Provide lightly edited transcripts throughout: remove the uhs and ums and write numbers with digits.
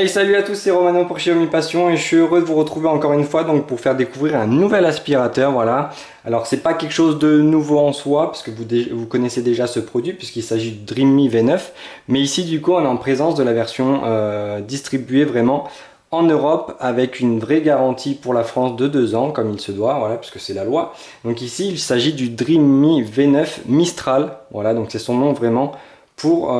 Hey, salut à tous, c'est Romano pour Xiaomi Passion et je suis heureux de vous retrouver encore une fois donc pour faire découvrir un nouvel aspirateur. Voilà. Alors c'est pas quelque chose de nouveau en soi puisque vous connaissez déjà ce produit puisqu'il s'agit du Dreame V9, mais ici du coup on est en présence de la version distribuée vraiment en Europe avec une vraie garantie pour la France de 2 ans comme il se doit, voilà, puisque c'est la loi. Donc ici il s'agit du Dreame V9 Mistral, voilà, donc c'est son nom vraiment pour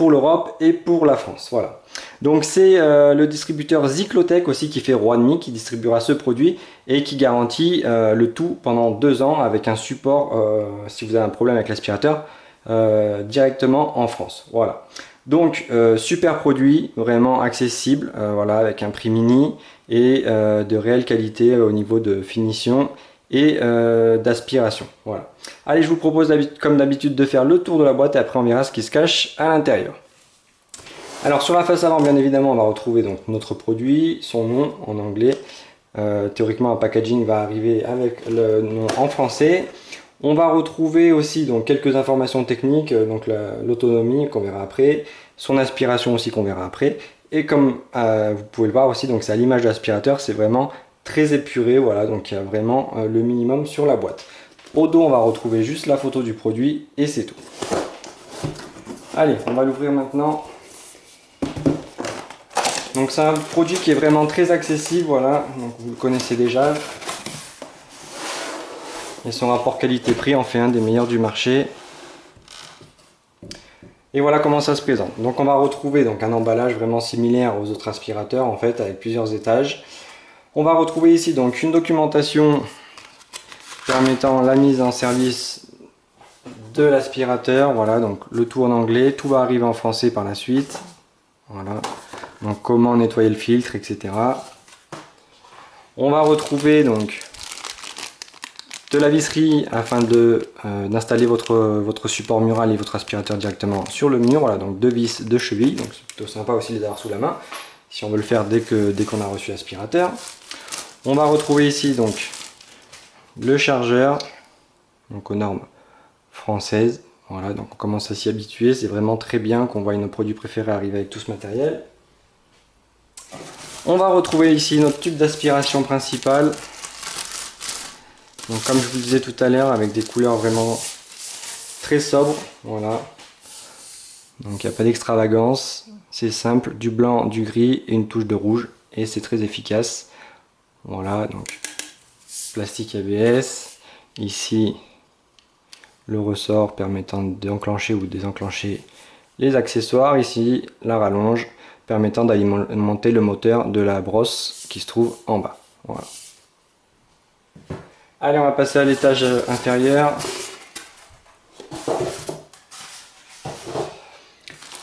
l'Europe et pour la France, voilà. Donc c'est le distributeur Zyklotech aussi qui fait Roidemi qui distribuera ce produit et qui garantit le tout pendant 2 ans avec un support si vous avez un problème avec l'aspirateur directement en France. Voilà. Donc super produit, vraiment accessible, voilà, avec un prix mini et de réelle qualité au niveau de finition et d'aspiration. Voilà. Allez, je vous propose comme d'habitude de faire le tour de la boîte et après on verra ce qui se cache à l'intérieur. Alors sur la face avant, bien évidemment, on va retrouver donc notre produit, son nom en anglais. Théoriquement, un packaging va arriver avec le nom en français. On va retrouver aussi donc quelques informations techniques, donc l'autonomie qu'on verra après, son aspiration aussi qu'on verra après. Et comme vous pouvez le voir aussi, donc c'est à l'image de l'aspirateur, c'est vraiment très épuré, voilà, donc il y a vraiment le minimum sur la boîte. Au dos, on va retrouver juste la photo du produit et c'est tout. Allez, on va l'ouvrir maintenant. Donc c'est un produit qui est vraiment très accessible, voilà, donc vous le connaissez déjà. Et son rapport qualité-prix en fait un des meilleurs du marché. Et voilà comment ça se présente. Donc on va retrouver donc un emballage vraiment similaire aux autres aspirateurs en fait, avec plusieurs étages. On va retrouver ici donc une documentation permettant la mise en service de l'aspirateur, voilà, donc le tout en anglais, tout va arriver en français par la suite. Voilà. Donc comment nettoyer le filtre, etc. On va retrouver donc de la visserie afin d'installer votre support mural et votre aspirateur directement sur le mur. Voilà, donc 2 vis de cheville, donc c'est plutôt sympa aussi de les avoir sous la main si on veut le faire dès qu'on a reçu l'aspirateur. On va retrouver ici donc le chargeur, donc aux normes françaises. Voilà, donc on commence à s'y habituer, c'est vraiment très bien qu'on voit nos produits préférés arriver avec tout ce matériel. On va retrouver ici notre tube d'aspiration principal. Donc comme je vous disais tout à l'heure, avec des couleurs vraiment très sobres, voilà. Donc il n'y a pas d'extravagance, c'est simple, du blanc, du gris et une touche de rouge, et c'est très efficace. Voilà, donc plastique ABS, ici le ressort permettant d'enclencher ou désenclencher les accessoires, ici la rallonge permettant d'alimenter le moteur de la brosse qui se trouve en bas. Voilà. Allez, on va passer à l'étage inférieur.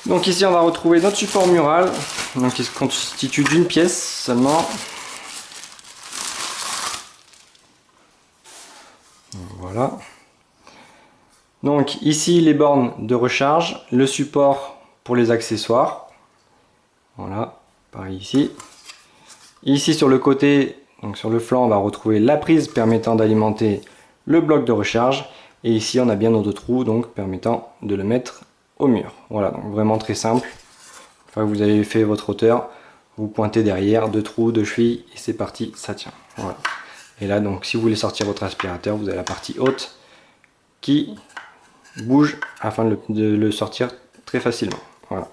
Donc ici on va retrouver notre support mural, donc qui se constitue d'une pièce seulement. Voilà. Donc ici les bornes de recharge, le support pour les accessoires. Voilà, pareil ici. Ici sur le côté, donc sur le flanc, on va retrouver la prise permettant d'alimenter le bloc de recharge. Et ici on a bien nos 2 trous, donc permettant de le mettre au mur. Voilà, donc vraiment très simple. Une fois que vous avez fait votre hauteur, vous pointez derrière, 2 trous, 2 chevilles, et c'est parti, ça tient. Voilà. Et là, donc si vous voulez sortir votre aspirateur, vous avez la partie haute qui bouge afin de le sortir très facilement. Voilà.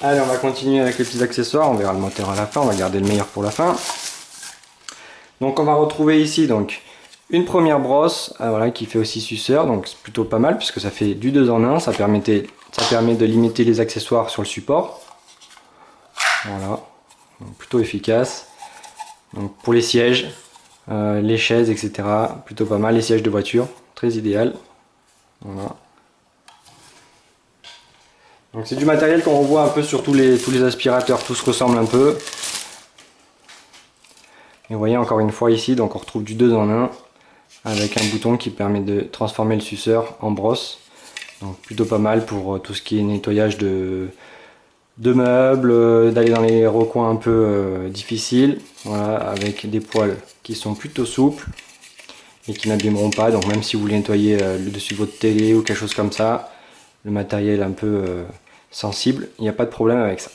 Allez, on va continuer avec les petits accessoires, on verra le moteur à la fin, on va garder le meilleur pour la fin. Donc on va retrouver ici donc une première brosse voilà, qui fait aussi suceur, donc c'est plutôt pas mal puisque ça fait du 2 en 1, ça permet de limiter les accessoires sur le support. Voilà, donc plutôt efficace. Donc pour les sièges, les chaises, etc. Plutôt pas mal, les sièges de voiture, très idéal. Voilà. Donc c'est du matériel qu'on revoit un peu sur tous les aspirateurs, tous ressemblent un peu. Et vous voyez encore une fois ici, donc on retrouve du 2 en 1 avec un bouton qui permet de transformer le suceur en brosse. Donc plutôt pas mal pour tout ce qui est nettoyage de meubles, d'aller dans les recoins un peu difficiles. Voilà, avec des poils qui sont plutôt souples et qui n'abîmeront pas. Donc même si vous voulez nettoyer le dessus de votre télé ou quelque chose comme ça, le matériel un peu sensible, il n'y a pas de problème avec ça.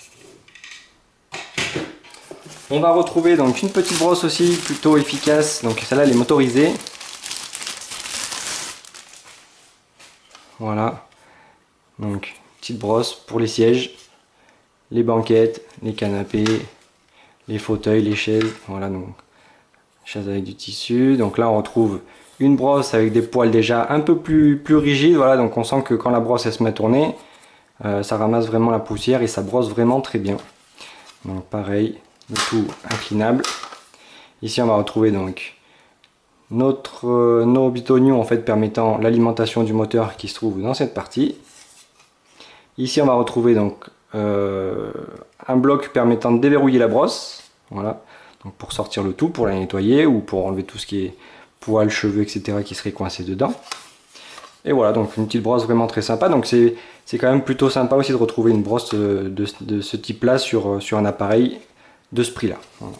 On va retrouver donc une petite brosse aussi plutôt efficace, donc celle-là elle est motorisée. Voilà, donc petite brosse pour les sièges, les banquettes, les canapés, les fauteuils, les chaises. Voilà, donc chaise avec du tissu. Donc là on retrouve une brosse avec des poils déjà un peu plus rigides. Voilà, donc on sent que quand la brosse elle se met à tourner, ça ramasse vraiment la poussière et ça brosse vraiment très bien. Donc pareil, le tout inclinable. Ici on va retrouver donc nos bitonions en fait permettant l'alimentation du moteur qui se trouve dans cette partie. Ici on va retrouver donc un bloc permettant de déverrouiller la brosse. Voilà, donc pour sortir le tout, pour la nettoyer ou pour enlever tout ce qui est poils, cheveux, etc. qui seraient coincés dedans. Et voilà, donc une petite brosse vraiment très sympa. Donc c'est quand même plutôt sympa aussi de retrouver une brosse de ce type là sur un appareil de ce prix là. Voilà.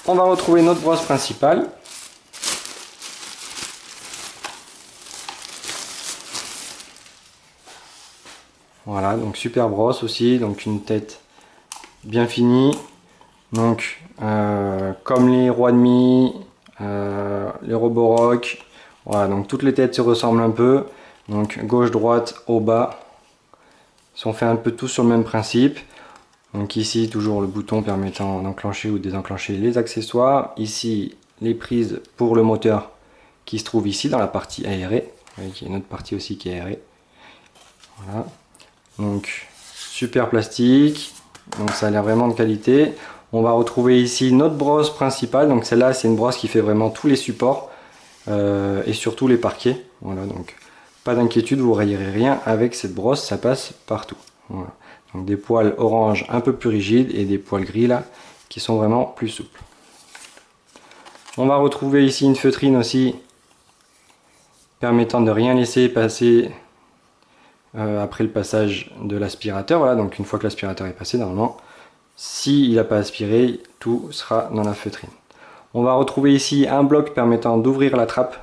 On va retrouver notre brosse principale. Voilà, donc super brosse aussi, donc une tête bien finie. Donc comme les rois de mie, les Roborock, voilà, donc toutes les têtes se ressemblent un peu. Donc gauche, droite, haut, bas, sont faits un peu tous sur le même principe. Donc ici toujours le bouton permettant d'enclencher ou désenclencher les accessoires. Ici les prises pour le moteur qui se trouve ici dans la partie aérée. Vous voyez qu'il y a une autre partie aussi qui est aérée. Voilà. Donc super plastique, donc ça a l'air vraiment de qualité. On va retrouver ici notre brosse principale, donc celle-là c'est une brosse qui fait vraiment tous les supports et surtout les parquets. Voilà, donc pas d'inquiétude, vous ne rayerez rien avec cette brosse, ça passe partout. Voilà. Donc des poils orange un peu plus rigides et des poils gris là qui sont vraiment plus souples. On va retrouver ici une feutrine aussi permettant de rien laisser passer après le passage de l'aspirateur. Voilà, donc une fois que l'aspirateur est passé, normalement, s'il n'a pas aspiré, tout sera dans la feutrine. On va retrouver ici un bloc permettant d'ouvrir la trappe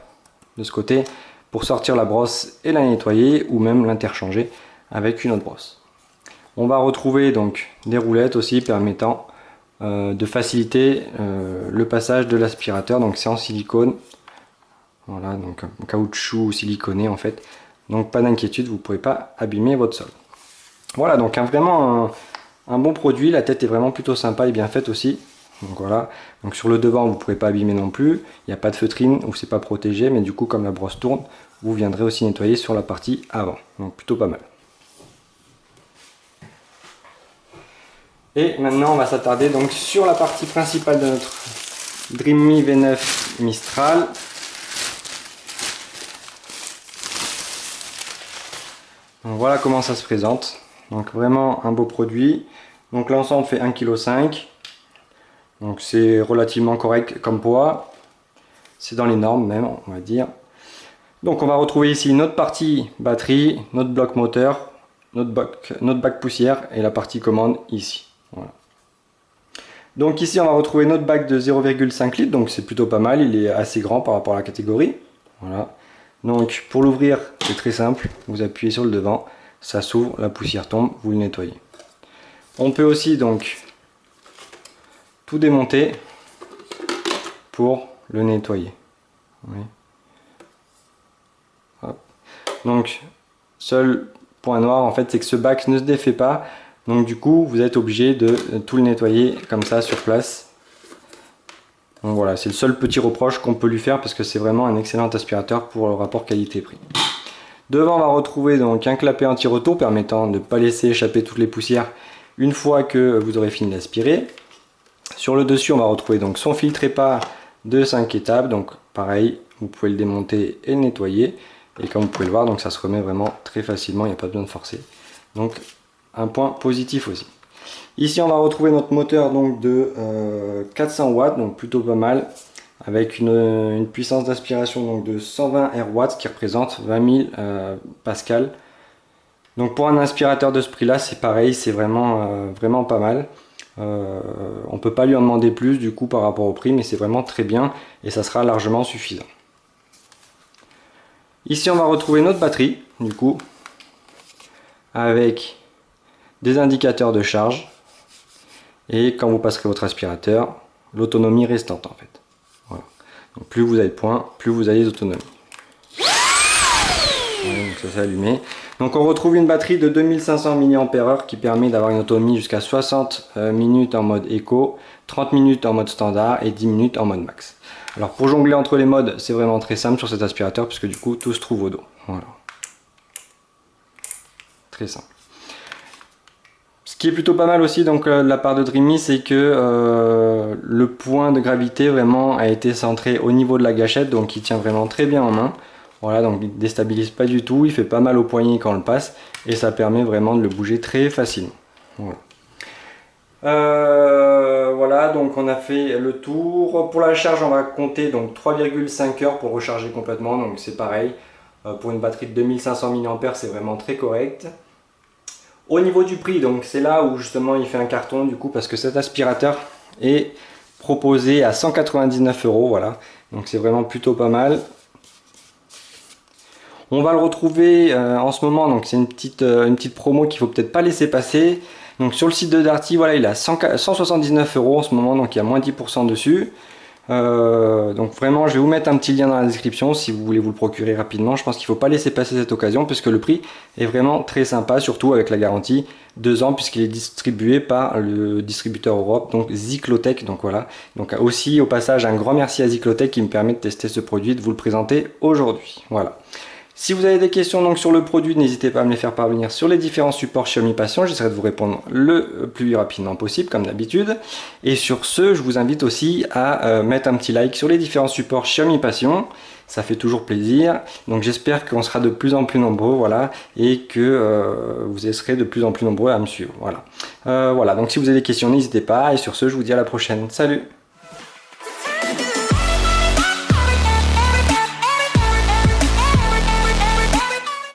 de ce côté pour sortir la brosse et la nettoyer ou même l'interchanger avec une autre brosse. On va retrouver donc des roulettes aussi permettant de faciliter le passage de l'aspirateur. Donc c'est en silicone, voilà, donc en caoutchouc siliconé en fait. Donc pas d'inquiétude, vous ne pourrez pas abîmer votre sol. Voilà, donc vraiment un bon produit. La tête est vraiment plutôt sympa et bien faite aussi. Donc voilà, donc sur le devant vous ne pourrez pas abîmer non plus. Il n'y a pas de feutrine ou c'est pas protégé, mais du coup comme la brosse tourne, vous viendrez aussi nettoyer sur la partie avant. Donc plutôt pas mal. Et maintenant on va s'attarder donc sur la partie principale de notre Dreame V9 Mistral. Donc voilà comment ça se présente. Donc vraiment un beau produit. Donc l'ensemble fait 1,5 kg. Donc c'est relativement correct comme poids. C'est dans les normes même, on va dire. Donc on va retrouver ici notre partie batterie, notre bloc moteur, notre bac poussière et la partie commande ici. Voilà. Donc ici on va retrouver notre bac de 0,5 litres, donc c'est plutôt pas mal, il est assez grand par rapport à la catégorie. Voilà. Donc pour l'ouvrir c'est très simple, vous appuyez sur le devant, ça s'ouvre, la poussière tombe, vous le nettoyez. On peut aussi donc tout démonter pour le nettoyer. Oui. Hop. Donc seul point noir en fait c'est que ce bac ne se défait pas. Donc du coup vous êtes obligé de tout le nettoyer comme ça sur place. Donc voilà, c'est le seul petit reproche qu'on peut lui faire parce que c'est vraiment un excellent aspirateur pour le rapport qualité-prix. Devant on va retrouver donc un clapet anti-retour permettant de ne pas laisser échapper toutes les poussières une fois que vous aurez fini d'aspirer. Sur le dessus on va retrouver donc son filtre EPA de 5 étapes, donc pareil vous pouvez le démonter et le nettoyer. Et comme vous pouvez le voir, donc ça se remet vraiment très facilement, il n'y a pas besoin de forcer. Donc un point positif aussi. Ici on va retrouver notre moteur donc de 400 watts, donc plutôt pas mal, avec une puissance d'aspiration donc de 120 RW, qui représente 20 000 pascal. Donc pour un aspirateur de ce prix là c'est pareil, c'est vraiment pas mal. On peut pas lui en demander plus du coup par rapport au prix, mais c'est vraiment très bien et ça sera largement suffisant. Ici on va retrouver notre batterie du coup avec des indicateurs de charge et quand vous passerez votre aspirateur, l'autonomie restante en fait. Voilà. Donc plus vous avez de points, plus vous avez d'autonomie. Voilà, donc ça s'est allumé. Donc on retrouve une batterie de 2500 mAh qui permet d'avoir une autonomie jusqu'à 60 minutes en mode éco, 30 minutes en mode standard et 10 minutes en mode max. Alors pour jongler entre les modes, c'est vraiment très simple sur cet aspirateur puisque du coup tout se trouve au dos. Voilà. Très simple. Ce qui est plutôt pas mal aussi donc de la part de Dreamy, c'est que le point de gravité vraiment a été centré au niveau de la gâchette, donc il tient vraiment très bien en main. Voilà, donc il ne déstabilise pas du tout, il fait pas mal au poignet quand on le passe et ça permet vraiment de le bouger très facilement. Voilà. Voilà, donc on a fait le tour. Pour la charge, on va compter donc 3,5 heures pour recharger complètement, donc c'est pareil. Pour une batterie de 2500 mAh, c'est vraiment très correct. Au niveau du prix, donc c'est là où justement il fait un carton du coup parce que cet aspirateur est proposé à 199 €, voilà. Donc c'est vraiment plutôt pas mal. On va le retrouver en ce moment, donc c'est une petite promo qu'il faut peut-être pas laisser passer. Donc sur le site de Darty, voilà, il a 179 € en ce moment, donc il y a moins 10% dessus. Donc vraiment, je vais vous mettre un petit lien dans la description si vous voulez vous le procurer rapidement. Je pense qu'il ne faut pas laisser passer cette occasion puisque le prix est vraiment très sympa, surtout avec la garantie 2 ans puisqu'il est distribué par le distributeur Europe, donc Zyklotech. Donc voilà. Donc aussi au passage un grand merci à Zyklotech qui me permet de tester ce produit, de vous le présenter aujourd'hui. Voilà. Si vous avez des questions donc sur le produit, n'hésitez pas à me les faire parvenir sur les différents supports Xiaomi Passion. J'essaierai de vous répondre le plus rapidement possible, comme d'habitude. Et sur ce, je vous invite aussi à mettre un petit like sur les différents supports Xiaomi Passion. Ça fait toujours plaisir. Donc j'espère qu'on sera de plus en plus nombreux, voilà, et que vous serez de plus en plus nombreux à me suivre. Voilà. Voilà. Donc si vous avez des questions, n'hésitez pas. Et sur ce, je vous dis à la prochaine. Salut!